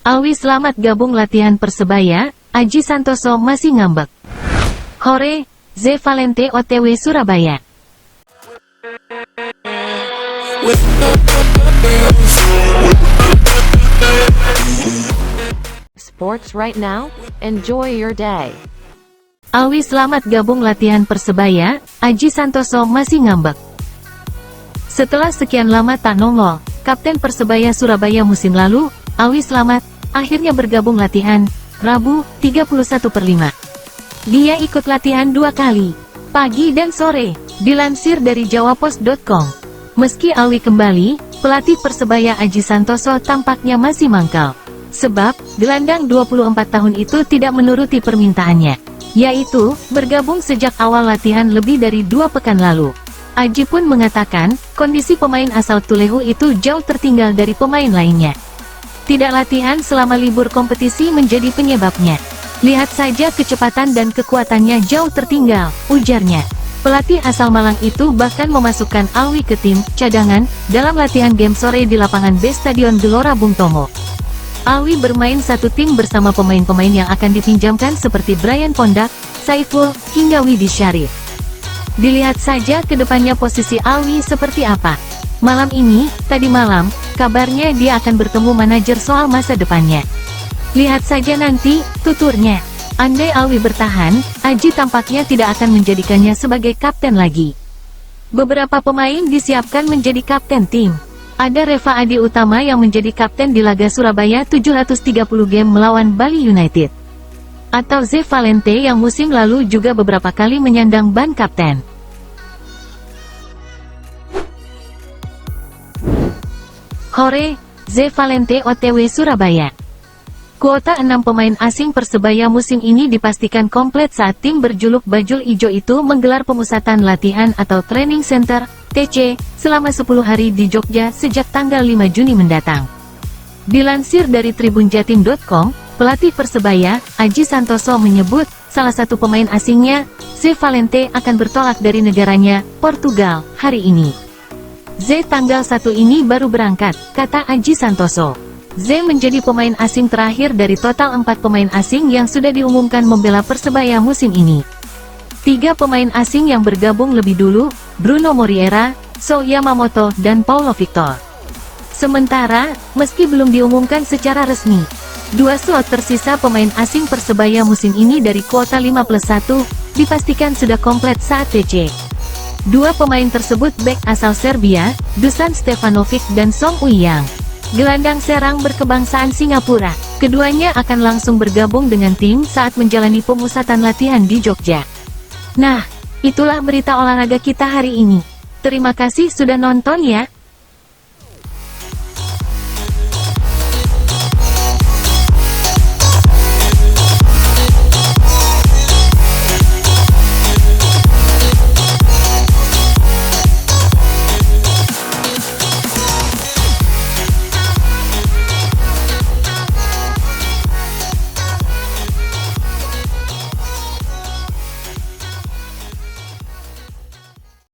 Alwi selamat gabung latihan Persebaya, Aji Santoso masih ngambek. Hore, Z Valente OTW Surabaya. Sports right now, enjoy your day. Alwi selamat gabung latihan Persebaya, Aji Santoso masih ngambek. Setelah sekian lama tak nongol, Kapten Persebaya Surabaya musim lalu, Alwi Selamat, akhirnya bergabung latihan, Rabu, 31/5. Dia ikut latihan 2 kali, pagi dan sore, dilansir dari jawapos.com. Meski Alwi kembali, pelatih Persebaya Aji Santoso tampaknya masih mangkal. Sebab, gelandang 24 tahun itu tidak menuruti permintaannya, yaitu, bergabung sejak awal latihan lebih dari 2 pekan lalu. Aji pun mengatakan, kondisi pemain asal Tulehu itu jauh tertinggal dari pemain lainnya. Tidak latihan selama libur kompetisi menjadi penyebabnya. Lihat saja kecepatan dan kekuatannya jauh tertinggal, ujarnya. Pelatih asal Malang itu bahkan memasukkan Alwi ke tim cadangan dalam latihan game sore di lapangan B Stadion Gelora Bung Tomo. Alwi bermain satu tim bersama pemain-pemain yang akan dipinjamkan seperti Brian Pondak, Saiful, hingga Widi Syarif. Dilihat saja ke depannya posisi Alwi seperti apa. Malam ini, tadi malam, kabarnya dia akan bertemu manajer soal masa depannya. Lihat saja nanti, tuturnya. Andai Alwi bertahan, Aji tampaknya tidak akan menjadikannya sebagai kapten lagi. Beberapa pemain disiapkan menjadi kapten tim. Ada Reva Adi Utama yang menjadi kapten di laga Surabaya 730 game melawan Bali United. Atau Z Valente yang musim lalu juga beberapa kali menyandang ban kapten. Hore, Z Valente OTW Surabaya. Kuota 6 pemain asing Persebaya musim ini dipastikan komplit saat tim berjuluk Bajul Ijo itu menggelar pemusatan latihan atau training center, TC, selama 10 hari di Jogja sejak tanggal 5 Juni mendatang. Dilansir dari tribunjatim.com, pelatih Persebaya, Aji Santoso menyebut, salah satu pemain asingnya, Z Valente akan bertolak dari negaranya, Portugal, hari ini. Z tanggal 1 ini baru berangkat, kata Aji Santoso. Z menjadi pemain asing terakhir dari total 4 pemain asing yang sudah diumumkan membela Persebaya musim ini. 3 pemain asing yang bergabung lebih dulu, Bruno Moriera, So Yamamoto, dan Paulo Victor. Sementara, meski belum diumumkan secara resmi, 2 slot tersisa pemain asing Persebaya musim ini dari kuota 5+1, dipastikan sudah komplit saat TC. 2 pemain tersebut bek asal Serbia, Dusan Stefanovic dan Song Uiyang. Gelandang serang berkebangsaan Singapura. Keduanya akan langsung bergabung dengan tim saat menjalani pemusatan latihan di Jogja. Nah, itulah berita olahraga kita hari ini. Terima kasih sudah nonton ya.